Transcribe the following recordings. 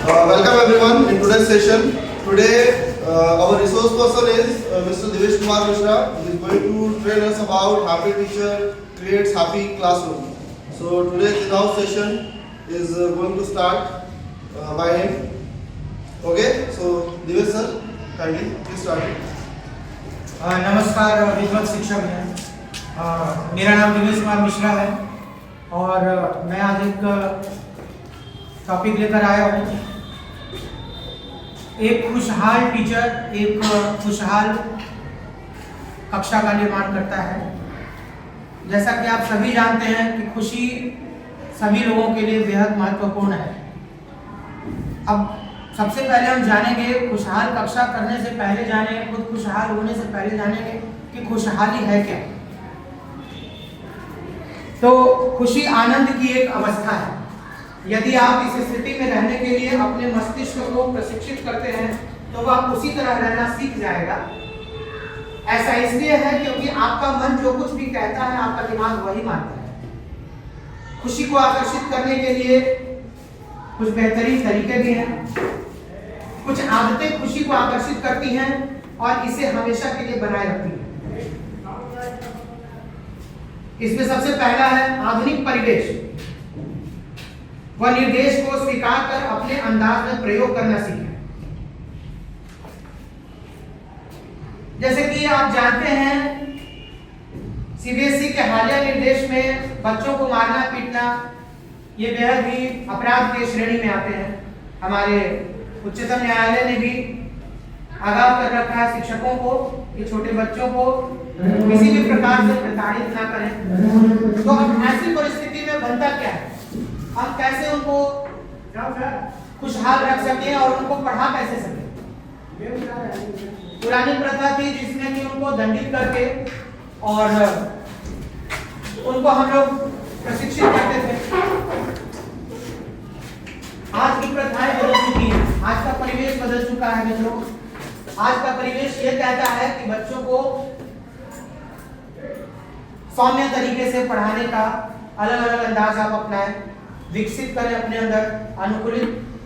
Welcome everyone in today's session. Today our resource person is Mr. Devesh Kumar Mishra. He is going to train us about happy teacher creates happy classroom. So today's in-house session is going to start by him. Okay, so Devesh sir, kindly please start it. नमस्कार विद्वत शिक्षक हैं। मेरा नाम देवेश कुमार मिश्रा है और मैं आज एक टॉपिक लेकर आया हूँ। एक खुशहाल टीचर एक खुशहाल कक्षा का निर्माण करता है। जैसा कि आप सभी जानते हैं कि खुशी सभी लोगों के लिए बेहद महत्वपूर्ण है। अब सबसे पहले हम जानेंगे, खुशहाल कक्षा करने से पहले जानेंगे, खुद खुशहाल होने से पहले जानेंगे कि खुशहाली है क्या। तो खुशी आनंद की एक अवस्था है। यदि आप इस स्थिति में रहने के लिए अपने मस्तिष्क को प्रशिक्षित करते हैं तो वह उसी तरह रहना सीख जाएगा। ऐसा इसलिए है क्योंकि आपका मन जो कुछ भी कहता है आपका दिमाग वही मानता है। खुशी को आकर्षित करने के लिए कुछ बेहतरीन तरीके भी हैं। कुछ आदतें खुशी को आकर्षित करती हैं और इसे हमेशा के लिए बनाए रखती हैं। इसमें सबसे पहला है आधुनिक परिवेश। वह निर्देश को स्वीकार कर अपने अंदाज में प्रयोग करना सीखें। जैसे कि आप जानते हैं सीबीएसई के हालिया निर्देश में बच्चों को मारना पीटना ये बेहद ही अपराध की श्रेणी में आते हैं। हमारे उच्चतम न्यायालय ने भी आगाह कर रखा है शिक्षकों को कि छोटे बच्चों को किसी भी प्रकार से प्रताड़ित ना करें। तो अब ऐसी परिस्थिति में बनता क्या है, हम कैसे उनको खुशहाल रख सकें और उनको पढ़ा कैसे सकें। पुरानी प्रथा थी जिसमें कि उनको दंडित करके और उनको हम लोग प्रशिक्षित करते थे। आज की प्रथाएं बदल चुकी हैं, आज का परिवेश बदल चुका है मित्रों। आज का परिवेश ये कहता है कि बच्चों को सौम्य तरीके से पढ़ाने का अलग अलग अंदाज आप अपनाएं, विकसित करें अपने अंदर, अनुकूलित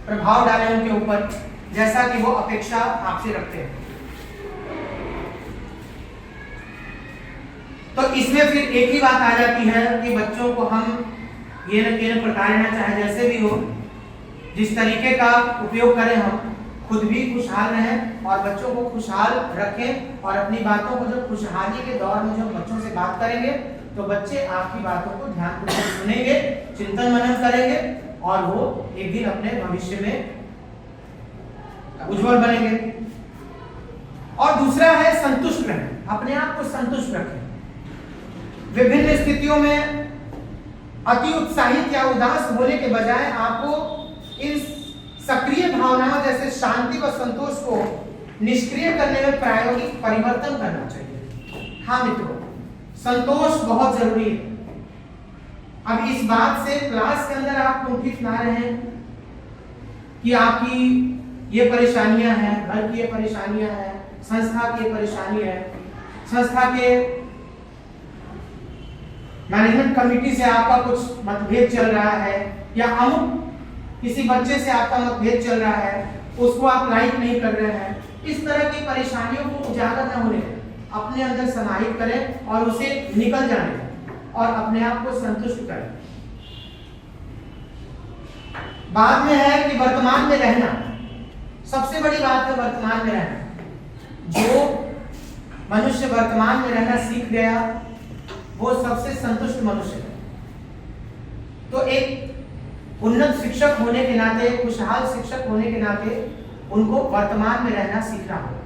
प्रभाव डालें उनके ऊपर जैसा कि वो अपेक्षा आपसे रखते हैं। तो इसमें फिर एक ही बात आ जाती है कि बच्चों को हम ये न प्रकार चाहे जैसे भी हो, जिस तरीके का उपयोग करें, हम खुद भी खुशहाल रहें और बच्चों को खुशहाल रखें। और अपनी बातों को जब खुशहाली के दौर में जब बच्चों से बात करेंगे तो बच्चे आपकी बातों को ध्यानपूर्वक सुनेंगे, चिंतन मनन करेंगे और वो एक दिन अपने भविष्य में उज्जवल बनेंगे। और दूसरा है संतुष्ट रहें, अपने आप को संतुष्ट रखें। विभिन्न स्थितियों में अति उत्साहित या उदास होने के बजाय आपको इन सक्रिय भावनाओं जैसे शांति व संतोष को निष्क्रिय करने में प्रायोगिक परिवर्तन करना चाहिए। हाँ मित्रों, संतोष बहुत जरूरी है। अब इस बात से क्लास के अंदर आप कुंठित ना रहें कि आपकी ये परेशानियां हैं, घर की ये परेशानियां हैं, संस्था की ये परेशानी है, संस्था के मैनेजमेंट कमेटी से आपका कुछ मतभेद चल रहा है या अमुक किसी बच्चे से आपका मतभेद चल रहा है, उसको आप लाइक नहीं कर रहे हैं। इस तरह की परेशानियों को उजागर न होने दें, अपने अंदर समाहित करें और उसे निकल जाने दें और अपने आप को संतुष्ट करें। बाद में है कि वर्तमान में रहना। सबसे बड़ी बात है वर्तमान में रहना। जो मनुष्य वर्तमान में रहना सीख गया वो सबसे संतुष्ट मनुष्य है। तो एक उन्नत शिक्षक होने के नाते, खुशहाल शिक्षक होने के नाते उनको वर्तमान में रहना सीखना होगा।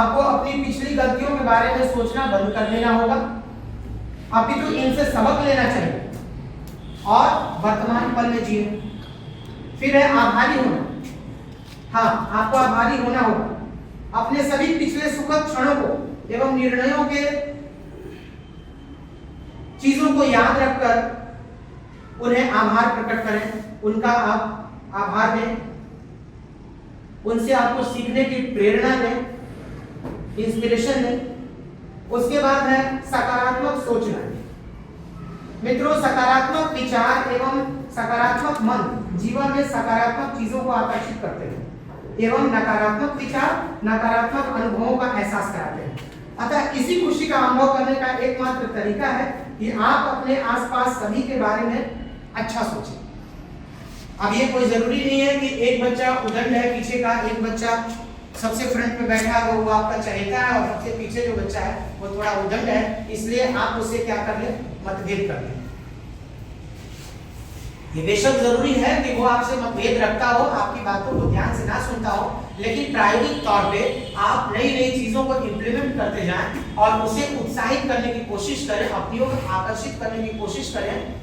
आपको अपनी पिछली गलतियों के बारे में सोचना बंद कर देना होगा, अपितु इनसे सबक लेना चाहिए और वर्तमान पल में जिए। फिर है आभारी होना। हाँ, आपको आभारी होना होगा। अपने सभी पिछले सुखद क्षणों को एवं निर्णयों के चीजों को याद रखकर उन्हें आभार प्रकट करें, उनका आप आभार दें, उनसे आपको सीखने की प्रेरणा दें, इंस्पिरेशन दें। उसके बाद है सकारात्मक सोचना। मित्रों, सकारात्मक विचार एवं सकारात्मक मन जीवन में सकारात्मक चीजों को आकर्षित करते हैं एवं नकारात्मक विचार, नकारात्मक अनुभवों का एहसास कराते हैं। अतः इसी खुशी का अनुभव करने का एकमात्र तरीका है कि आप अपने आसपास सभी के बारे में अच्छा सोचें। अब ये कोई जरूरी नहीं है कि एक बच्चा उदंड है, पीछे का एक बच्चा सबसे फ्रंट पे बैठा है वो आपका चहेता है, और सबसे पीछे जो बच्चा है वो थोड़ा उदंड है, इसलिए आप उससे क्या कर ले, मतभेद कर ले। ये बेशक जरूरी है कि वो आपसे मतभेद रखता हो, आपकी बातों को ध्यान से ना सुनता हो, लेकिन प्रायोगिक तौर पे आप नई नई चीजों को इंप्लीमेंट करते जाएं और उसे उत्साहित करने की कोशिश करें, अपनी ओर आकर्षित करने की कोशिश करें।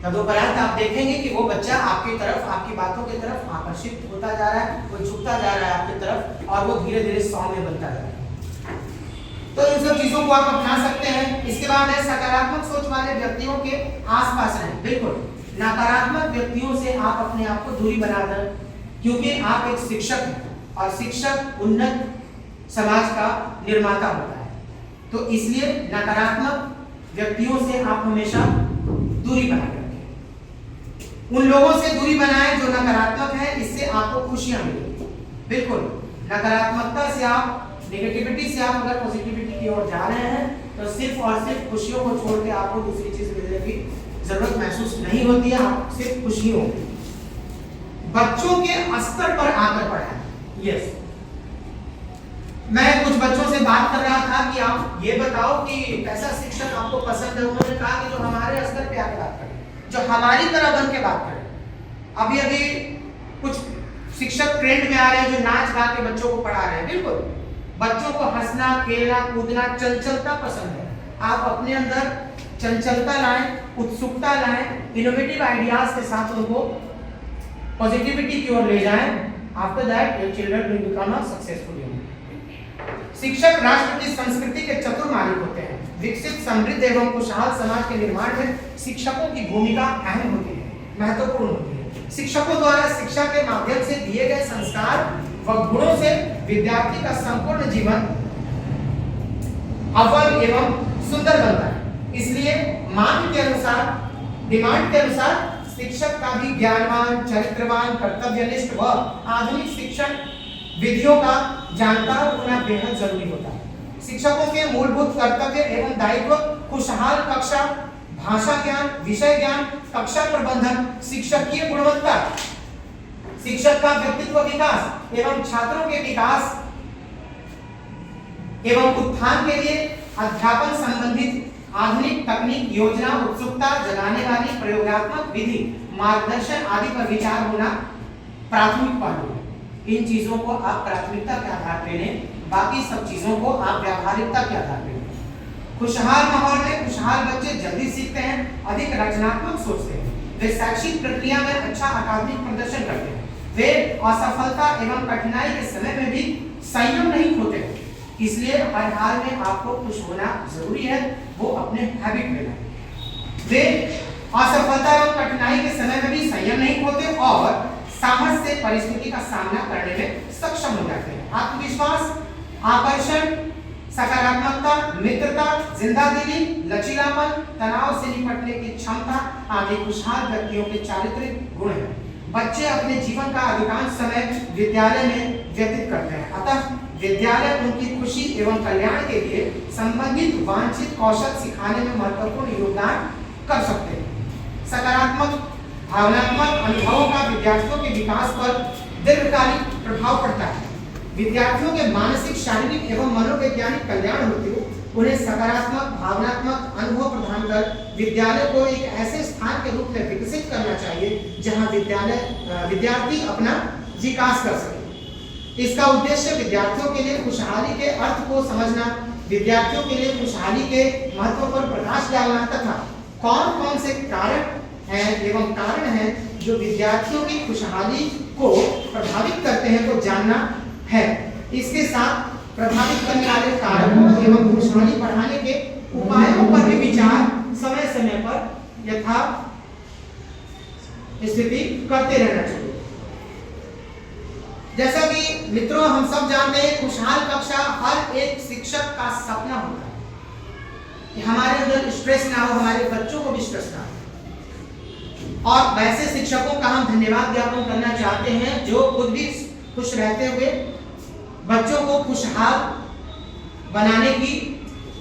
तदुपरांत आप देखेंगे कि वो बच्चा आपकी तरफ, आपकी बातों की तरफ आकर्षित होता जा रहा है, वो झुकता जा रहा है आपकी तरफ, और वो धीरे धीरे सौम्य बनता जा रहा है। तो इन सब चीजों को आप अपना सकते हैं। इसके बाद है सकारात्मक सोच वाले व्यक्तियों के आसपास रहें। बिल्कुल नकारात्मक व्यक्तियों से आप अपने आप को दूरी बना दें, क्योंकि आप एक शिक्षक हैं और शिक्षक उन्नत समाज का निर्माता होता है। तो इसलिए नकारात्मक व्यक्तियों से आप हमेशा दूरी बनाए रखें। उन लोगों से दूरी बनाएं जो नकारात्मक है, इससे आपको खुशियां मिलेंगी। बिल्कुल नकारात्मकता से आप, नेगेटिविटी से आप अगर पॉजिटिविटी की ओर जा रहे हैं तो सिर्फ और सिर्फ खुशियों को छोड़ के आपको दूसरी चीज मिलने की जरूरत महसूस नहीं होती है, आप सिर्फ खुशी होगी। बच्चों के स्तर पर आकर पढ़ाएं। यस, मैं कुछ बच्चों से बात कर रहा था कि आप ये बताओ कि कैसा शिक्षक आपको पसंद है। उन्होंने कहा कि जो हमारे स्तर पे आके बात करे, जो हमारी तरह बन के बात करे। अभी अभी कुछ शिक्षक ट्रेंड में आ रहे हैं जो नाच गा के बच्चों को पढ़ा रहे हैं। बिल्कुल बच्चों को हंसना, खेलना, कूदना, चंचलता पसंद है। आप अपने अंदर चंचलता लाएं, उत्सुकता लाएं, इनोवेटिव आइडियाज के साथ उनको पॉजिटिविटी की ओर ले जाएं। After that your children will become a successful human. शिक्षक राष्ट्र की संस्कृति के चतुर मालिक होते हैं। विकसित, समृद्ध एवं खुशहाल समाज के निर्माण में शिक्षकों की भूमिका अहम होती है, महत्वपूर्ण होती है। शिक्षकों द्वारा शिक्षा के माध्यम से दिए गए संस्कार व गुणों से विद्यार्थी का संपूर्ण जीवन अव्वल एवं सुंदर बनता है। इसलिए मांग के अनुसार, डिमांड के अनुसार शिक्षक का भी ज्ञानवान, चरित्रवान, कर्तव्यनिष्ठ व आधुनिक शिक्षण विधियों का जानकार होना बेहद जरूरी होता है। शिक्षकों के मूलभूत कर्तव्य एवं दायित्व खुशहाल कक्षा, भाषा ज्ञान, विषय ज्ञान, कक्षा प्रबंधन, शिक्षकीय गुणवत्ता, शिक्षक का व्यक्तित्व विकास एवं छात्रों के विकास एवं उत्थान के लिए अध्यापन संबंधित आधुनिक तकनीक, योजना, उत्सुकता जगाने वाली प्रयोगात्मक विधि, मार्गदर्शन आदि पर विचार होना प्राथमिक पहलू है। इन चीजों को आप प्राथमिकता के आधार पर लें, बाकी सब चीजों को आप व्यावहारिकता के आधार पर लें। खुशहाल माहौल में खुशहाल बच्चे जल्दी सीखते हैं, अधिक रचनात्मक सोचते हैं, वे शैक्षिक प्रक्रिया में अच्छा अकादमिक प्रदर्शन करते हैं, वे असफलता एवं कठिनाई के समय में भी संयम नहीं खोते हैं। इसलिए हर हाल में आपको खुश होना जरूरी है, वो अपने हैबिट में लाएं। वे असफलता एवं कठिनाई के समय में भी संयम नहीं खोते और साहस से परिस्थिति का सामना करने में सक्षम हो जाते हैं। आत्मविश्वास, आकर्षण, सकारात्मकता, मित्रता, जिंदादिली, लचीलापन, तनाव से निपटने की क्षमता आदि खुशहाल व्यक्तियों के चारित्रिक गुण हैं। बच्चे अपने जीवन का अधिकांश समय विद्यालय में व्यतीत करते हैं, अतः विद्यालय उनकी खुशी एवं कल्याण के लिए संबंधित वांछित कौशल सिखाने में महत्वपूर्ण योगदान कर सकते हैं। सकारात्मक भावनात्मक अनुभवों का विद्यार्थियों के विकास पर दीर्घकालिक प्रभाव पड़ता है। विद्यार्थियों के मानसिक, शारीरिक एवं मनोवैज्ञानिक कल्याण हेतु उन्हें सकारात्मक भावनात्मक अनुभव प्रदान कर विद्यालय को एक ऐसे स्थान के रूप में विकसित करना चाहिए जहां विद्यार्थी अपना विकास कर सके। इसका उद्देश्य विद्यार्थियों के लिए खुशहाली के अर्थ को समझना, विद्यार्थियों के लिए खुशहाली के महत्व पर प्रकाश डालना तथा कौन कौन से कारण हैं जो विद्यार्थियों की खुशहाली को प्रभावित करते हैं को जानना है। इसके साथ प्रभावित करने वाले कारकों एवं खुशहाली बढ़ाने के उपायों पर भी विचार समय समय पर यथा स्थिति करते रहना चाहिए। जैसा कि मित्रों हम सब जानते हैं, खुशहाल कक्षा हर एक शिक्षक का सपना होता है कि हमारे अंदर स्ट्रेस ना हो, हमारे बच्चों को भी स्ट्रेस ना हो। और वैसे शिक्षकों का हम धन्यवाद ज्ञापन करना चाहते हैं जो खुद भी खुश रहते हुए बच्चों को खुशहाल बनाने की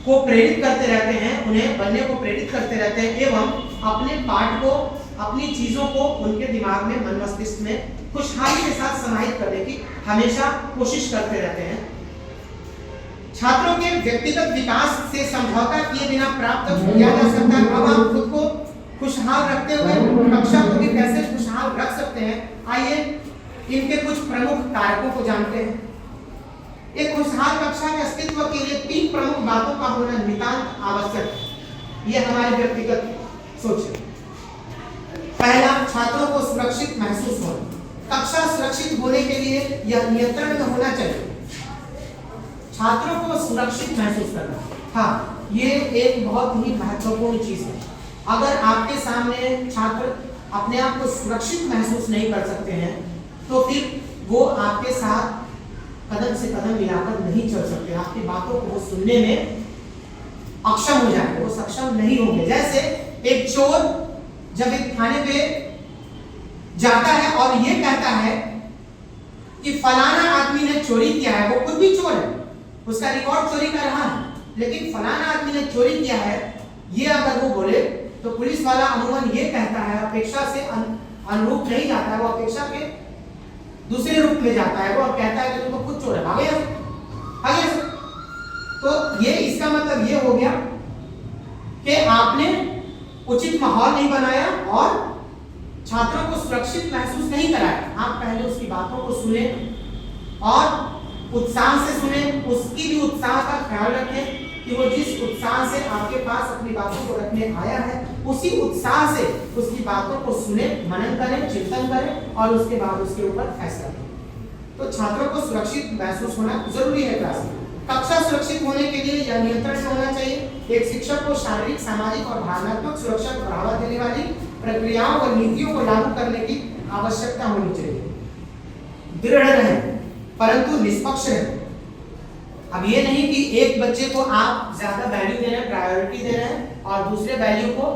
को प्रेरित करते रहते हैं, उन्हें बनने को प्रेरित करते रहते हैं एवं अपने पाठ को, अपनी चीजों को उनके दिमाग में, मन मस्तिष्क में खुशहाली के साथ समाहित करने की हमेशा कोशिश करते रहते हैं। छात्रों के व्यक्तिगत विकास से समझौता किए बिना प्राप्त किया जा सकता है। अब आप खुद को खुशहाल रखते हुए कक्षा को भी कैसे खुशहाल रख सकते हैं, आइए इनके कुछ प्रमुख कारकों को जानते हैं। एक खुशहाल कक्षा के अस्तित्व के लिए 3 प्रमुख बातों का होना नितांत आवश्यक है। यह हमारी व्यक्तिगत सोच है। पहला, छात्रों को सुरक्षित महसूस होना। कक्षा सुरक्षित होने के लिए यह नियंत्रण में होना चाहिए। छात्रों को सुरक्षित महसूस करना, हाँ, ये एक बहुत ही महत्वपूर्ण चीज है। अगर आपके सामने छात्र अपने आप को सुरक्षित महसूस नहीं कर सकते हैं तो फिर वो आपके साथ कदम से कदम मिलाकर नहीं चल सकते, आपकी बातों को वो सुनने में अक्षम हो जाएंगे, वो सक्षम नहीं होंगे। जैसे एक चोर जब एक थाने पे जाता है और ये कहता है कि फलाना आदमी ने चोरी किया है, वो खुद भी चोर है, उसका रिकॉर्ड चोरी कर रहा है, लेकिन फलाना आदमी ने चोरी किया है, ये अगर वो बोले तो पुलिस वाला अमूमन ये कहता है, अपेक्षा से अनुरूप नहीं जाता है, वो अपेक्षा के दूसरे रूप में जाता है, वो कहता है कि तुम तो खुद चोर है, भागे आगे। तो ये इसका मतलब ये हो गया कि आपने उचित माहौल नहीं बनाया और छात्रों को सुरक्षित महसूस नहीं कराया। आप पहले उसकी बातों को सुने और उत्साह से सुने, उसकी भी उत्साह का ख्याल रखें कि वो जिस उत्साह से आपके पास अपनी बातों को रखने आया है, उसी उत्साह से उसकी बातों को सुने, मनन करें, चिंतन करें और उसके बाद उसके ऊपर फैसला करें। तो छात्रों को सुरक्षित महसूस होना जरूरी है क्लास में। कक्षा सुरक्षित होने के लिए यह नियंत्रण से होना चाहिए। एक शिक्षक को शारीरिक, सामाजिक और भावनात्मक सुरक्षा को बढ़ावा देने वाली प्रक्रियाओं और नीतियों को लागू करने की आवश्यकता होनी चाहिए। दृढ़ रहें परंतु निष्पक्ष रहें। अब ये नहीं कि एक बच्चे को आप ज्यादा वैल्यू दे रहे हैं, प्रायोरिटी दे रहे हैं और दूसरे वैल्यू को,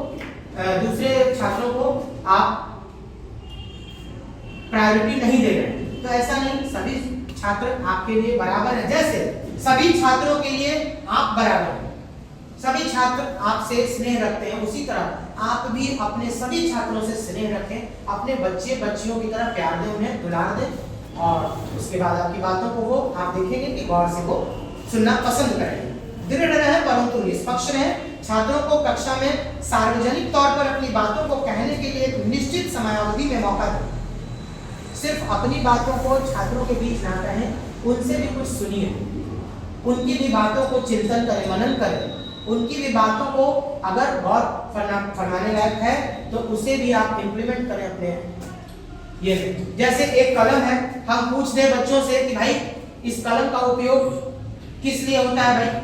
दूसरे छात्रों को आप प्रायोरिटी नहीं दे रहे हैं। तो ऐसा नहीं, सभी छात्र आपके लिए बराबर है। जैसे सभी छात्रों के लिए आप बराबर हैं, सभी छात्र आपसे स्नेह रखते हैं, उसी तरह आप भी अपने सभी छात्रों से स्नेह रखें। अपने बच्चे बच्चियों की तरह प्यार दें, उन्हें दुलार दें और उसके बाद आपकी बातों को वो आप देखेंगे कि गौर से वो सुनना पसंद करेंगे। दृढ़ रहे परंतु निष्पक्ष रहे। छात्रों को कक्षा में सार्वजनिक तौर पर अपनी बातों को कहने के लिए एक निश्चित समयावधि में मौका दें। सिर्फ अपनी बातों को छात्रों के बीच ना कहें, उनसे भी कुछ सुनिए, उनकी भी बातों को चिंतन करें, मनन करें, उनकी भी बातों को अगर गौर फरमाने लायक है तो उसे भी आप इम्प्लीमेंट करें अपने। ये जैसे एक कलम है, हम पूछ दें बच्चों से कि भाई इस कलम का उपयोग किस लिए होता है भाई,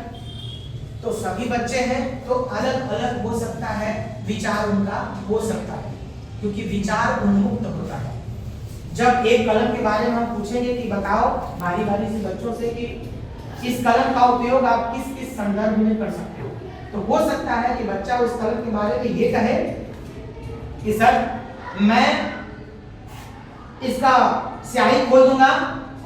तो सभी बच्चे हैं तो अलग अलग हो सकता है, विचार उनका हो सकता है क्योंकि विचार उन्मुक्त होता है। जब एक कलम के बारे में हम पूछेंगे कि बताओ बारी बारी से बच्चों से कि इस कलम का उपयोग आप किस किस संदर्भ में कर सकते हो, तो हो सकता है कि बच्चा उस कलम के बारे में ये कहे कि सर मैं इसका स्याही खोल दूंगा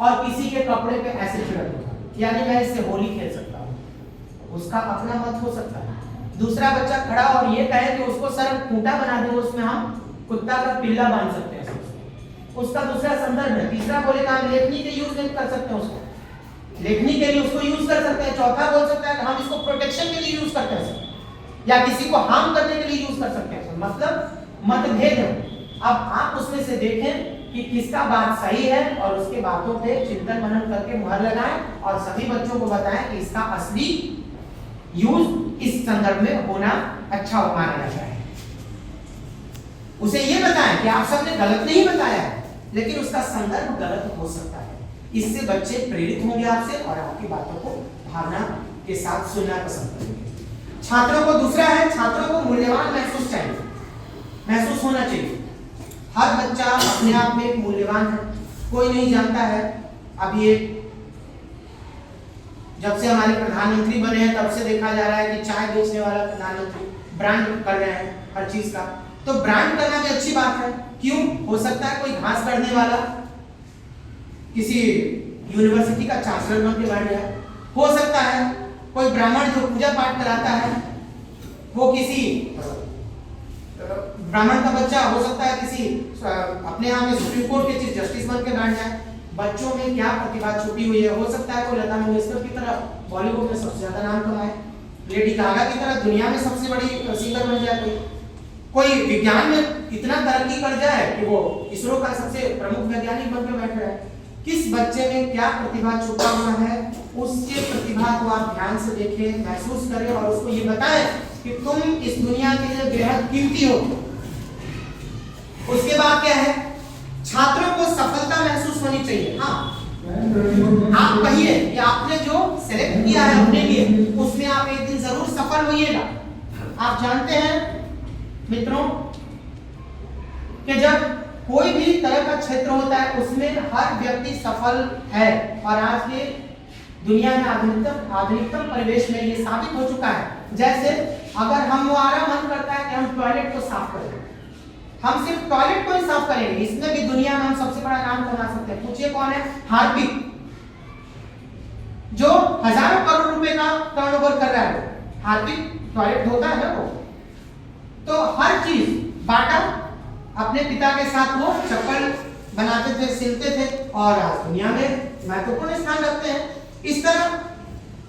और किसी के कपड़े पे ऐसे छिड़क दूंगा, यानी मैं इससे होली खेल सकता हूँ। उसका अपना मत हो सकता है। दूसरा बच्चा खड़ा और ये कहे कि उसको सर खूंटा बना दे, उसमें हम कुत्ता का पिल्ला बांध सकते हैं, उसका दूसरा संदर्भ है। तीसरा बोलेगा हम लेखनी के यूज नहीं कर सकते हैं, उसको लेखनी के लिए उसको यूज कर सकते हैं। चौथा बोल सकता है कि हम इसको प्रोटेक्शन के लिए यूज करते हैं या किसी को हार्म करने के लिए यूज कर सकते हैं। मतलब मतभेद है। अब आप उसमें से देखें कि किसका बात सही है और उसके बातों पे चिंतन मनन करके मुहर लगाएं और सभी बच्चों को बताएं कि इसका असली यूज इस संदर्भ में होना अच्छा माना जाता है। उसे ये बताएं कि आप सबने गलत नहीं बताया है, लेकिन उसका संदर्भ गलत हो सकता है। इससे बच्चे प्रेरित होंगे आपसे और आपकी बातों को भावना के साथ सुनना पसंद करेंगे। छात्रों को दूसरा है, छात्रों को मूल्यवान महसूस होना चाहिए। हर बच्चा अपने आप में मूल्यवान है, कोई नहीं जानता है। अब ये जब से हमारे प्रधानमंत्री बने हैं तब से देखा जा रहा है कि चाय बेचने वाला प्रधानमंत्री, ब्रांड कर रहे हैं हर चीज का, तो ब्रांड करना भी अच्छी बात है। क्यों? हो सकता है कोई घास करने वाला किसी यूनिवर्सिटी का चांसलर बन के बैठ जाए, हो सकता है कोई ब्राह्मण जो पूजा पाठ कराता है वो किसी ब्राह्मण का बच्चा हो सकता है किसी अपने यहाँ में सुप्रीम कोर्ट के चीफ जस्टिस बन के बैठ जाए। बच्चों में क्या प्रतिभा छुपी हुई है, हो सकता है कोई लता मंगेशकर की तरह बॉलीवुड में सबसे ज्यादा नाम कमाए, लेडी गागा की तरह दुनिया में सबसे बड़ी सिंगर बन जाए, कोई विज्ञान में इतना तरक्की कर जाए कि वो इसरो का सबसे प्रमुख वैज्ञानिक बनकर बैठ जाए। किस बच्चे में क्या प्रतिभा छुपा हुआ है, उसके प्रतिभा को आप ध्यान से देखें, महसूस करें और उसको ये बताएं कि तुम इस दुनिया के लिए बेहद कीमती हो। उसके बाद क्या है, छात्रों को सफलता महसूस होनी चाहिए। हाँ, आप कहिए कि आपने जो सेलेक्ट किया है अपने लिए उसमें आप एक दिन जरूर सफल होइएगा। आप जानते हैं मित्रों कि जब कोई भी तरह का क्षेत्र होता है उसमें हर व्यक्ति सफल है, और आज के दुनिया में आधुनिकतम परिवेश में ये साबित हो चुका है। जैसे अगर हमारा मन करता है कि हम टॉयलेट को साफ करें, हम सिर्फ टॉयलेट को ही साफ करेंगे, इसमें भी दुनिया में हम सबसे बड़ा नाम कमा सकते हैं। पूछिए कौन है? हार्पिक, जो हजारों करोड़ रुपए का टर्नओवर कर रहा है। हार्पिक टॉयलेट धोता है ना वो, तो हर चीज बाटा अपने पिता के साथ वो चप्पल बनाते थे, सिलते थे, और आज दुनिया में महत्वपूर्ण स्थान रखते हैं। इस तरह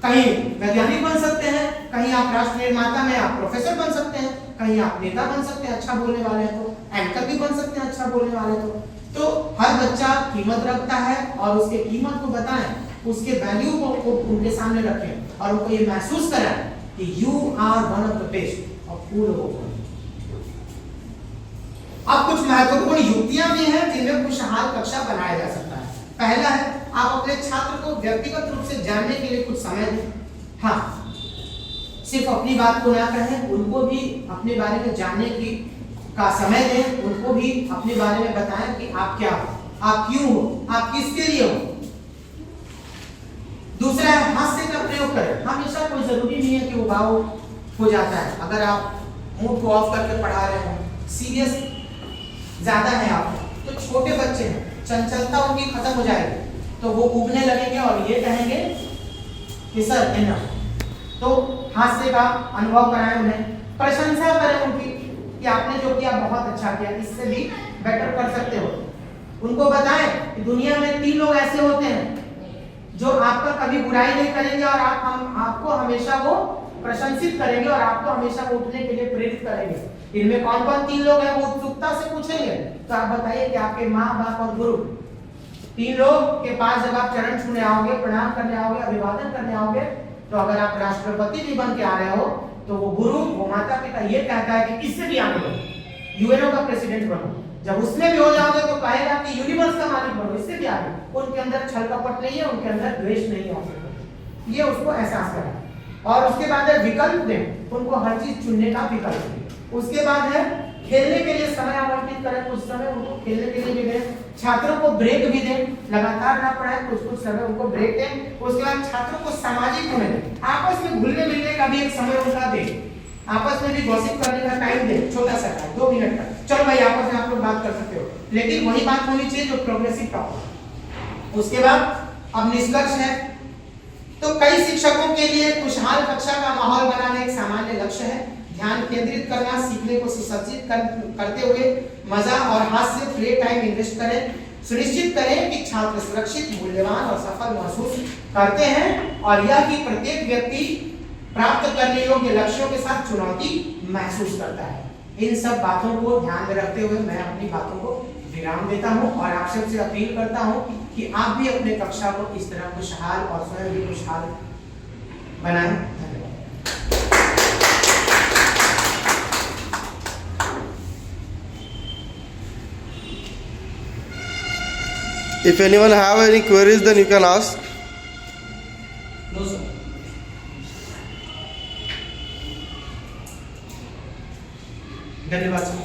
कहीं वैज्ञानिक बन सकते हैं, कहीं आप राष्ट्र निर्माता में आप प्रोफेसर बन सकते हैं, कहीं आप नेता बन सकते हैं अच्छा बोलने वाले हैं तो, एंकर भी बन सकते हैं अच्छा बोलने वाले तो हर बच्चा कीमत रखता है और उसके कीमत को बताएं, उसके वैल्यू को उनके सामने रखें और उनको ये महसूस कराएं कि you are one of the best और कूल हो। अब कुछ महत्वपूर्ण युक्तियां भी हैं जिनमें खुशहाल कक्षा बनाया जा सकता है। पहला है, आप अपने छात्र को व्यक्तिगत रूप से जानने के लिए कुछ समय दें। हाँ, सिर्फ अपनी बात को ना कहें, उनको भी अपने बारे में जानने का समय दें, उनको भी अपने बारे में बताएं कि आप क्या हो, आप क्यों हो, आप किसके लिए हो। दूसरा है, हास्य का प्रयोग करें। हमेशा कोई जरूरी नहीं है कि वो भाव हो जाता है। अगर आप मूड को ऑफ करके पढ़ा रहे हो, सीरियस ज्यादा है आप, तो छोटे बच्चे हैं, चंचलता उनकी खत्म हो जाएगी, तो वो उगने लगेंगे और ये कहेंगे कि सर इनफ। तो हास्य का अनुभव कराएं, उन्हें प्रशंसा करें उनकी कि आपने जो किया बहुत अच्छा किया, इससे भी बेटर कर सकते हो। उनको बताएं कि दुनिया में 3 लोग ऐसे होते हैं जो आपका कभी बुराई नहीं करेंगे और आपको हमेशा वो प्रशंसित करेंगे और आपको हमेशा उठने के लिए प्रेरित करेंगे। इनमें कौन कौन 3 लोग हैं वो उत्सुकता से पूछेंगे, तो आप बताइए कि आपके माँ बाप और गुरु। 3 लोग के पास जब आप चरण छूने आओगे, प्रणाम करने आओगे, अभिवादन करने आओगे, तो अगर आप राष्ट्रपति भी बन के आ रहे हो तो वो गुरु, वो माता पिता ये कहता है कि इससे भी आगे बढ़ो, यूएनओ का प्रेसिडेंट बनो। जब उसमें भी हो जाओगे तो कहेगा कि यूनिवर्स का मालिक बनो, इससे भी आगे। उनके अंदर छल कपट नहीं है, उनके अंदर द्वेष नहीं है, ये उसको एहसास करा। और उसके बाद है विकल्प दें, उनको हर चीज चुनने का विकल्प दें। उसके बाद है खेलने के लिए समय आवंटित करें, कुछ समय उनको खेलने के लिए भी दें। छात्रों को ब्रेक भी दें, लगातार ना पढ़ाएं, कुछ समय उनको ब्रेक दें। उसके बाद छात्रों को सामाजिक होने दें, आपस में घुलने मिलने का भी एक समय उनका दें, आपस में भी गॉसिप करने का टाइम दें, छोटा सा टाइम, 2 मिनट का। चलो भाई आपस में आप लोग बात कर सकते हो, लेकिन वही बात होनी चाहिए जो प्रोग्रेसिव टॉक हो। उसके बाद अब निष्कर्ष है, तो कई शिक्षकों के लिए खुशहाल कक्षा का माहौल बनाना एक सामान्य लक्ष्य है। ध्यान केंद्रित करना, सीखने को सुसज्जित करते हुए मजा और हास्य प्ले टाइम इन्वेस्ट करें। सुनिश्चित करें कि छात्र सुरक्षित, मूल्यवान और सफल महसूस करते हैं, और यह कि प्रत्येक व्यक्ति प्राप्त करने योग्य लक्ष्यों के साथ चुनौती महसूस करता है। इन सब बातों को ध्यान में रखते हुए मैं अपनी बातों को विराम देता हूं और आप सबसे अपील करता हूं कि आप भी अपने कक्षा को इस तरह खुशहाल और स्वयं भी खुशहाल बनाएं। धन्यवाद। If anyone have any queries, then you can ask. No, sir. धन्यवाद सर।